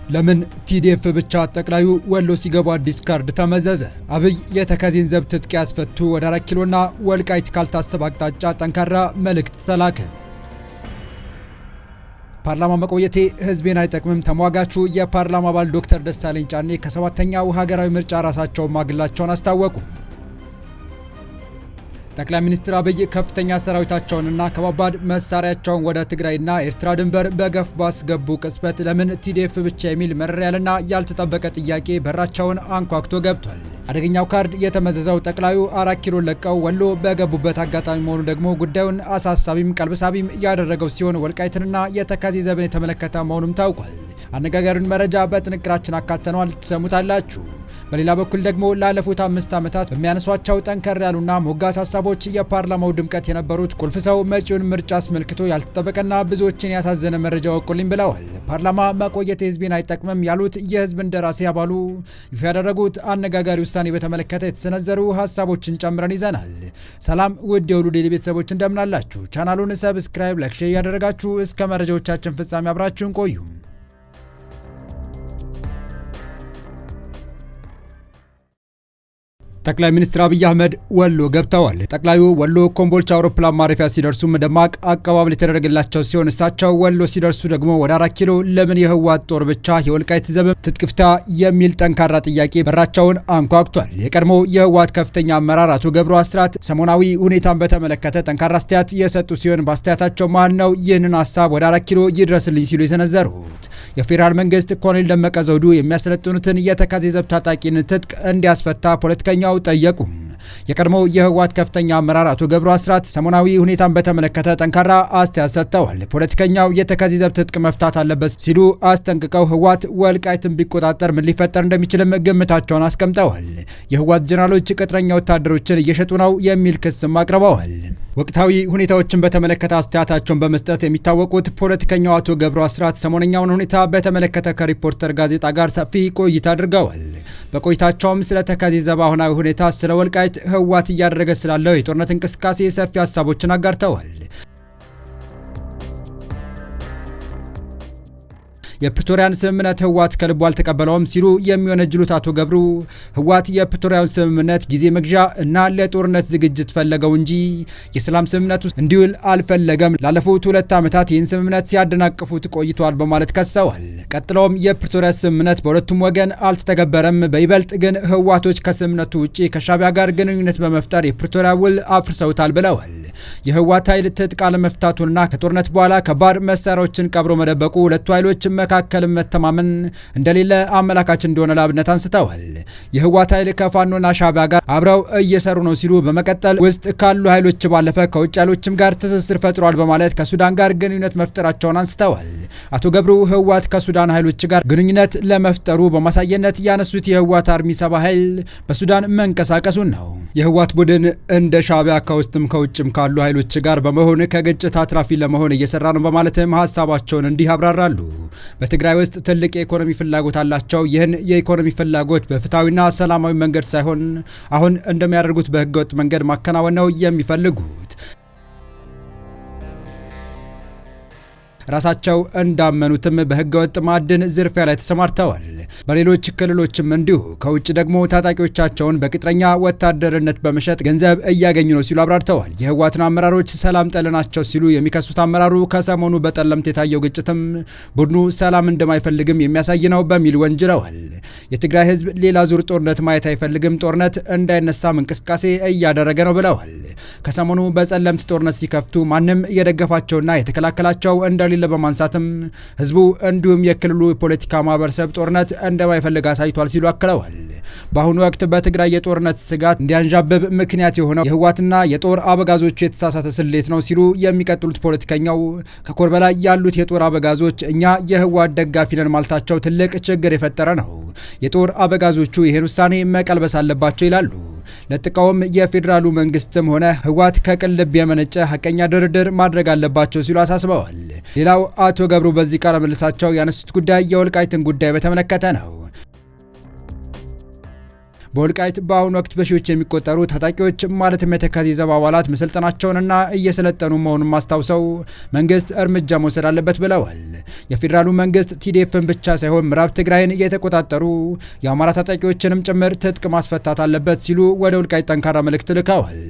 ለምን ቲዲኤፍ ብቻ ጠቅላዩ ወሎ ሲገባ አዲስ ካርድ ተመዘዘ? አብይ የተከዜን ዘብ ትጥቅ ያስፈቱ ወደ 4 ኪሎና ወልቃይት ካልታሰበ አቅጣጫ ጠንካራ መልእክት ተላከ። ፓርላማ መቆየቴ ህዝቤን አይጠቅምም። ተሟጋቹ የፓርላማ አባል ዶክተር ደሳለኝ ጫኔ ከ7ኛው ሀገራዊ ምርጫ ራሳቸውን ማግለላቸውን አስታወቁ። ጠቅላይ ሚኒስትር አብይ ከፍተኛ ሰራዊታቸውንና ከባባድ መሳሪያቸውን ወደ ትግራይና ኤርትራ ድንበር በገፍ ባስገቡ ቅጽበት ለምን ቲዲኤፍ ብቻ የሚል መረር ያለና ያልተጠበቀ ጥያቄ በራቸውን አንኳኩቶ ገብቷል። አደገኛው ካርድ የተመዘዘው ጠቅላዩ 4 ኪሎ ለቀው ወሎ በገቡበት አጋጣሚ መሆኑ ደግሞ ጉዳዩን አሳሳቢም ቀልበሳቢም ያደረገው ሲሆን ወልቃይትንና የተከዜ ዘብን የተመለከተ መሆኑም ታውቋል። አነጋጋሪውን መረጃ በጥንቅራችን አካተነዋል፣ ትሰሙታላችሁ። በሌላ በኩል ደግሞ ላለፉት 5 ዓመታት በሚያነሷቸው ጠንከር ያሉና ሞጋች ሀሳቦች የፓርላማው ድምቀት የነበሩት ቁልፍ ሰው መጪውን ምርጫ አስመልክቶ ያልተጠበቀና ብዙዎችን ያሳዘነ መረጃ ወቁልኝ ብለዋል። ፓርላማ መቆየት ህዝቤን አይጠቅምም ያሉት የህዝብ እንደራሴ አባሉ ይፋ ያደረጉት አነጋጋሪ ውሳኔ በተመለከተ የተሰነዘሩ ሀሳቦችን ጨምረን ይዘናል። ሰላም ውድ የሁሉ ዴይሊ ቤተሰቦች እንደምናላችሁ፣ ቻናሉን ሰብስክራይብ፣ ላይክ፣ ሼር ያደረጋችሁ እስከ መረጃዎቻችን ፍጻሜ አብራችሁን ቆዩ። ጠቅላይ ሚኒስትር አብይ አህመድ ወሎ ገብተዋል። ጠቅላዩ ወሎ ኮምቦልቻ አውሮፕላን ማረፊያ ሲደርሱም ደማቅ አቀባበል የተደረገላቸው ሲሆን እሳቸው ወሎ ሲደርሱ ደግሞ ወደ 4 ኪሎ ለምን የህወሓት ጦር ብቻ የወልቃይት ዘብ ትጥቅ ፍታ የሚል ጠንካራ ጥያቄ በራቸውን አንኳኩቷል። የቀድሞ የህወሓት ከፍተኛ አመራር አቶ ገብሩ አስራት ሰሞናዊ ሁኔታን በተመለከተ ጠንካራ አስተያየት የሰጡ ሲሆን በአስተያየታቸው ማን ነው ይህንን ሀሳብ ወደ 4 ኪሎ ይድረስልኝ ሲሉ የሰነዘሩት? የፌዴራል መንግስት ኮሎኔል ደመቀ ዘውዱ የሚያሰለጥኑትን የተከዜ ዘብ ታጣቂን ትጥቅ እንዲያስፈታ ፖለቲከኛው ጠየቁ። የቀድሞው የህወሓት ከፍተኛ አመራር አቶ ገብሩ አስራት ሰሞናዊ ሁኔታን በተመለከተ ጠንካራ አስተያየት ሰጥተዋል። ፖለቲከኛው የተከዜ ዘብ ትጥቅ መፍታት አለበት ሲሉ አስጠንቅቀው ህወሓት ወልቃይትን ቢቆጣጠር ምን ሊፈጠር እንደሚችልም ግምታቸውን አስቀምጠዋል። የህወሓት ጀነራሎች ቅጥረኛ ወታደሮችን እየሸጡ ነው የሚል ክስም አቅርበዋል። ወቅታዊ ሁኔታዎችን በተመለከተ አስተያየታቸውን በመስጠት የሚታወቁት ፖለቲከኛው አቶ ገብሩ አስራት ሰሞነኛውን ሁኔታ በተመለከተ ከሪፖርተር ጋዜጣ ጋር ሰፊ ቆይታ አድርገዋል። በቆይታቸውም ስለ ተከዜ ዘብ አሁናዊ ሁኔታ፣ ስለ ወልቃይት ህወሓት እያደረገ ስላለው የጦርነት እንቅስቃሴ ሰፊ ሀሳቦችን አጋርተዋል። የፕሪቶሪያን ስምምነት ህወሓት ከልቡ አልተቀበለውም ሲሉ የሚወነጅሉት አቶ ገብሩ ህወሓት የፕሪቶሪያን ስምምነት ጊዜ መግዣ እና ለጦርነት ዝግጅት ፈለገው እንጂ የሰላም ስምምነት ውስጥ እንዲውል አልፈለገም፣ ላለፉት 2 ዓመታት ይህን ስምምነት ሲያደናቅፉት ቆይተዋል በማለት ከሰዋል። ቀጥለውም የፕሪቶሪያ ስምምነት በሁለቱም ወገን አልተተገበረም፣ በይበልጥ ግን ህወሓቶች ከስምምነቱ ውጪ ከሻዕቢያ ጋር ግንኙነት በመፍጠር የፕሪቶሪያ ውል አፍርሰውታል ብለዋል። የህወሓት ኃይል ትጥቅ አለመፍታቱንና ከጦርነት በኋላ ከባድ መሳሪያዎችን ቀብሮ መደበቁ ሁለቱ ኃይሎች መካከል መተማመን እንደሌለ አመላካች እንደሆነ ለአብነት አንስተዋል። የህወሓት ኃይል ከፋኖና ሻዕቢያ ጋር አብረው እየሰሩ ነው ሲሉ በመቀጠል ውስጥ ካሉ ኃይሎች ባለፈ ከውጭ ኃይሎችም ጋር ትስስር ፈጥሯል በማለት ከሱዳን ጋር ግንኙነት መፍጠራቸውን አንስተዋል። አቶ ገብሩ ህወሓት ከሱዳን ኃይሎች ጋር ግንኙነት ለመፍጠሩ በማሳየነት ያነሱት የህወሓት አርሚ 70 ኃይል በሱዳን መንቀሳቀሱን ነው። የህወሓት ቡድን እንደ ሻዕቢያ ከውስጥም ከውጭም ካሉ ኃይሎች ጋር በመሆን ከግጭት አትራፊ ለመሆን እየሰራ ነው በማለትም ሀሳባቸውን እንዲህ ያብራራሉ። በትግራይ ውስጥ ትልቅ የኢኮኖሚ ፍላጎት አላቸው። ይህን የኢኮኖሚ ፍላጎት በፍትሃዊና ሰላማዊ መንገድ ሳይሆን አሁን እንደሚያደርጉት በህገወጥ መንገድ ማከናወን ነው የሚፈልጉት። ራሳቸው እንዳመኑትም በህገወጥ ማዕድን ዝርፊያ ላይ ተሰማርተዋል። በሌሎች ክልሎችም እንዲሁ ከውጭ ደግሞ ታጣቂዎቻቸውን በቅጥረኛ ወታደርነት በመሸጥ ገንዘብ እያገኙ ነው ሲሉ አብራርተዋል። የህወሓትን አመራሮች ሰላም ጠል ናቸው ሲሉ የሚከሱት አመራሩ ከሰሞኑ በጠለምት የታየው ግጭትም ቡድኑ ሰላም እንደማይፈልግም የሚያሳይ ነው በሚል ወንጅለዋል። የትግራይ ህዝብ ሌላ ዙር ጦርነት ማየት አይፈልግም፣ ጦርነት እንዳይነሳም እንቅስቃሴ እያደረገ ነው ብለዋል። ከሰሞኑ በጸለምት ጦርነት ሲከፍቱ ማንም እየደገፋቸውና የተከላከላቸው እንደሌለ በማንሳትም ህዝቡ እንዲሁም የክልሉ ፖለቲካ ማህበረሰብ ጦርነት እንደማይፈልግ አሳይቷል ሲሉ አክለዋል። በአሁኑ ወቅት በትግራይ የጦርነት ስጋት እንዲያንዣብብ ምክንያት የሆነው የህወሓትና የጦር አበጋዞቹ የተሳሳተ ስሌት ነው ሲሉ የሚቀጥሉት ፖለቲከኛው ከኮር በላይ ያሉት የጦር አበጋዞች እኛ የህወሓት ደጋፊ ነን ማለታቸው ትልቅ ችግር የፈጠረ ነው። የጦር አበጋዞቹ ይህን ውሳኔ መቀልበስ አለባቸው ይላሉ። ለጥቃውም የፌዴራሉ መንግስትም ሆነ ህወሓት ከቅን ልብ የመነጨ ሐቀኛ ድርድር ማድረግ አለባቸው ሲሉ አሳስበዋል። ሌላው አቶ ገብሩ በዚህ ቃለ ምልልሳቸው ያነሱት ጉዳይ የወልቃይትን ጉዳይ በተመለከተ ነው። በወልቃይት በአሁኑ ወቅት በሺዎች የሚቆጠሩ ታጣቂዎች ማለትም የተከዜ ዘብ አባላት መሰልጠናቸውንና እየሰለጠኑ መሆኑን ማስታውሰው መንግስት እርምጃ መውሰድ አለበት ብለዋል። የፌዴራሉ መንግስት ቲዲኤፍን ብቻ ሳይሆን ምዕራብ ትግራይን የተቆጣጠሩ የአማራ ታጣቂዎችንም ጭምር ትጥቅ ማስፈታት አለበት ሲሉ ወደ ወልቃይት ጠንካራ መልእክት ልከዋል።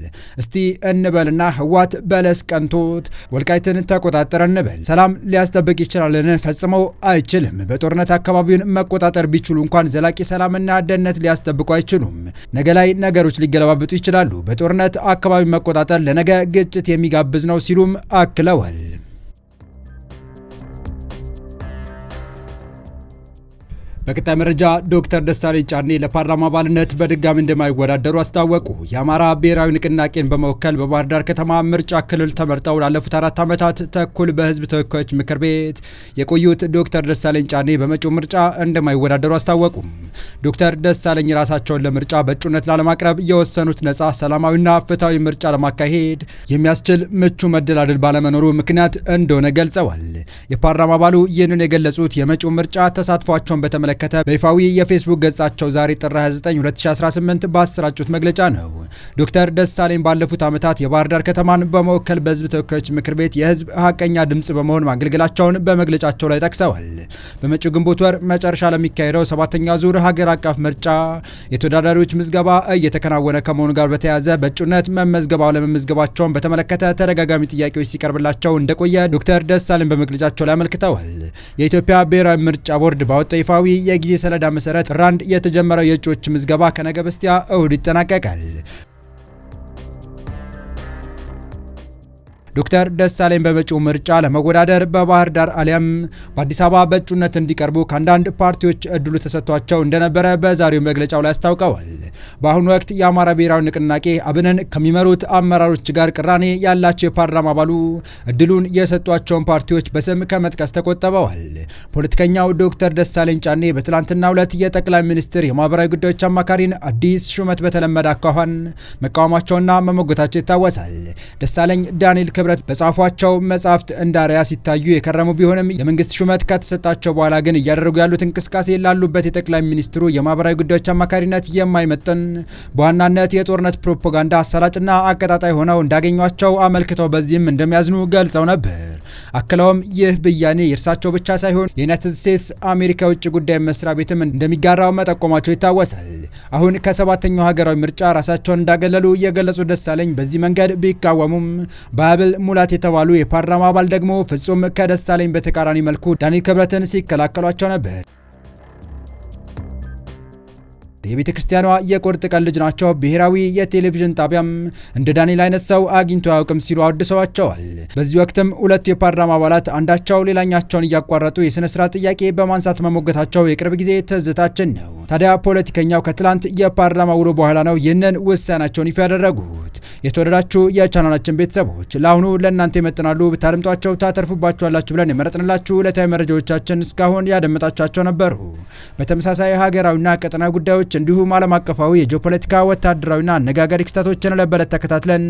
እስቲ እንበልና ህወሓት በለስ ቀንቶት ወልቃይትን ተቆጣጠረ እንበል። ሰላም ሊያስጠብቅ ይችላልን? ፈጽመው አይችልም። በጦርነት አካባቢውን መቆጣጠር ቢችሉ እንኳን ዘላቂ ሰላምና ደህንነት ሊያስጠብቁ አይችሉም። ነገ ላይ ነገሮች ሊገለባበጡ ይችላሉ። በጦርነት አካባቢ መቆጣጠር ለነገ ግጭት የሚጋብዝ ነው ሲሉም አክለዋል። በቀጣይ መረጃ ዶክተር ደሳለኝ ጫኔ ለፓርላማ አባልነት በድጋሚ እንደማይወዳደሩ አስታወቁ። የአማራ ብሔራዊ ንቅናቄን በመወከል በባህር ዳር ከተማ ምርጫ ክልል ተመርጠው ላለፉት 4 ዓመታት ተኩል በህዝብ ተወካዮች ምክር ቤት የቆዩት ዶክተር ደሳለኝ ጫኔ በመጪው ምርጫ እንደማይወዳደሩ አስታወቁ። ዶክተር ደሳለኝ ራሳቸውን ለምርጫ በእጩነት ላለማቅረብ የወሰኑት ነጻ ሰላማዊና ፍትሐዊ ምርጫ ለማካሄድ የሚያስችል ምቹ መደላደል ባለመኖሩ ምክንያት እንደሆነ ገልጸዋል። የፓርላማ አባሉ ይህንን የገለጹት የመጪው ምርጫ ተሳትፏቸውን በተመለከተ በይፋዊ የፌስቡክ ገጻቸው ዛሬ ጥር 29 2018 ባሰራጩት መግለጫ ነው። ዶክተር ደሳለኝ ባለፉት ዓመታት የባህር ዳር ከተማን በመወከል በህዝብ ተወካዮች ምክር ቤት የህዝብ ሀቀኛ ድምጽ በመሆን ማገልገላቸውን በመግለጫቸው ላይ ጠቅሰዋል። በመጪው ግንቦት ወር መጨረሻ ለሚካሄደው 7ኛ ዙር ሀገር አቀፍ ምርጫ የተወዳዳሪዎች ምዝገባ እየተከናወነ ከመሆኑ ጋር በተያያዘ በእጩነት መመዝገብ አለመመዝገባቸውን በተመለከተ ተደጋጋሚ ጥያቄዎች ሲቀርብላቸው እንደቆየ ዶክተር ደሳለኝ በመግለጫቸው ላይ አመልክተዋል። የኢትዮጵያ ብሔራዊ ምርጫ ቦርድ ባወጣው ይፋዊ የጊዜ ሰሌዳ መሰረት ጥር 1 የተጀመረው የእጩዎች ምዝገባ ከነገ በስቲያ እሁድ ይጠናቀቃል። ዶክተር ደሳለኝ በመጪው ምርጫ ለመወዳደር በባህር ዳር አሊያም በአዲስ አበባ በእጩነት እንዲቀርቡ ከአንዳንድ ፓርቲዎች እድሉ ተሰጥቷቸው እንደነበረ በዛሬው መግለጫው ላይ አስታውቀዋል። በአሁኑ ወቅት የአማራ ብሔራዊ ንቅናቄ አብንን ከሚመሩት አመራሮች ጋር ቅራኔ ያላቸው የፓርላማ አባሉ እድሉን የሰጧቸውን ፓርቲዎች በስም ከመጥቀስ ተቆጥበዋል። ፖለቲከኛው ዶክተር ደሳለኝ ጫኔ በትላንትናው ዕለት የጠቅላይ ሚኒስትር የማህበራዊ ጉዳዮች አማካሪን አዲስ ሹመት በተለመደ አኳኋን መቃወማቸውና መሞገታቸው ይታወሳል። ደሳለኝ ዳንኤል ክብረት በጻፏቸው መጻሕፍት እንዳሪያ ሲታዩ የከረሙ ቢሆንም የመንግስት ሹመት ከተሰጣቸው በኋላ ግን እያደረጉ ያሉት እንቅስቃሴ ላሉበት የጠቅላይ ሚኒስትሩ የማህበራዊ ጉዳዮች አማካሪነት የማይመጥን በዋናነት የጦርነት ፕሮፓጋንዳ አሳላጭና አቀጣጣይ ሆነው እንዳገኟቸው አመልክተው በዚህም እንደሚያዝኑ ገልጸው ነበር። አክለውም ይህ ብያኔ የእርሳቸው ብቻ ሳይሆን የዩናይትድ ስቴትስ አሜሪካ የውጭ ጉዳይ መስሪያ ቤትም እንደሚጋራው መጠቆማቸው ይታወሳል። አሁን ከ7ኛው ሀገራዊ ምርጫ ራሳቸውን እንዳገለሉ የገለጹ ደሳለኝ በዚህ መንገድ ቢቃወሙም በአብል ሙላት የተባሉ የፓርላማ አባል ደግሞ ፍጹም ከደሳለኝ በተቃራኒ መልኩ ዳንኤል ክብረትን ሲከላከሏቸው ነበር። የቤተ ክርስቲያኗ የቁርጥ ቀን ልጅ ናቸው። ብሔራዊ የቴሌቪዥን ጣቢያም እንደ ዳንኤል አይነት ሰው አግኝቶ አያውቅም ሲሉ አወድሰዋቸዋል። በዚህ ወቅትም ሁለቱ የፓርላማ አባላት አንዳቸው ሌላኛቸውን እያቋረጡ የሥነ ስርዓት ጥያቄ በማንሳት መሞገታቸው የቅርብ ጊዜ ትዝታችን ነው። ታዲያ ፖለቲከኛው ከትላንት የፓርላማ ውሎ በኋላ ነው ይህንን ውሳኔያቸውን ይፋ ያደረጉት። የተወደዳችሁ የቻናላችን ቤተሰቦች ለአሁኑ ለእናንተ ይመጥናሉ ብታደምጧቸው ታተርፉባችኋላችሁ ብለን የመረጥንላችሁ ዕለታዊ መረጃዎቻችን እስካሁን ያደመጣችኋቸው ነበሩ። በተመሳሳይ ሀገራዊና ቀጠናዊ ጉዳዮች እንዲሁም ዓለም አቀፋዊ የጂኦፖለቲካ ወታደራዊና አነጋጋሪ ክስተቶችን ለበለት ተከታትለን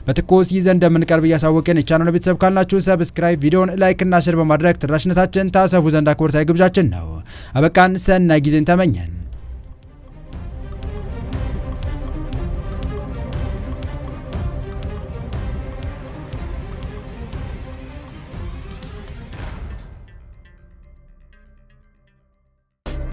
በትኩስ ይዘን እንደምንቀርብ እያሳወቅን የቻናሉ ቤተሰብ ካልናችሁ ሰብስክራይብ፣ ቪዲዮን ላይክ እና ሼር በማድረግ ተደራሽነታችን ታሰፉ ዘንድ አክብሮታዊ ግብዣችን ነው። አበቃን። ሰናይ ጊዜን ተመኘን።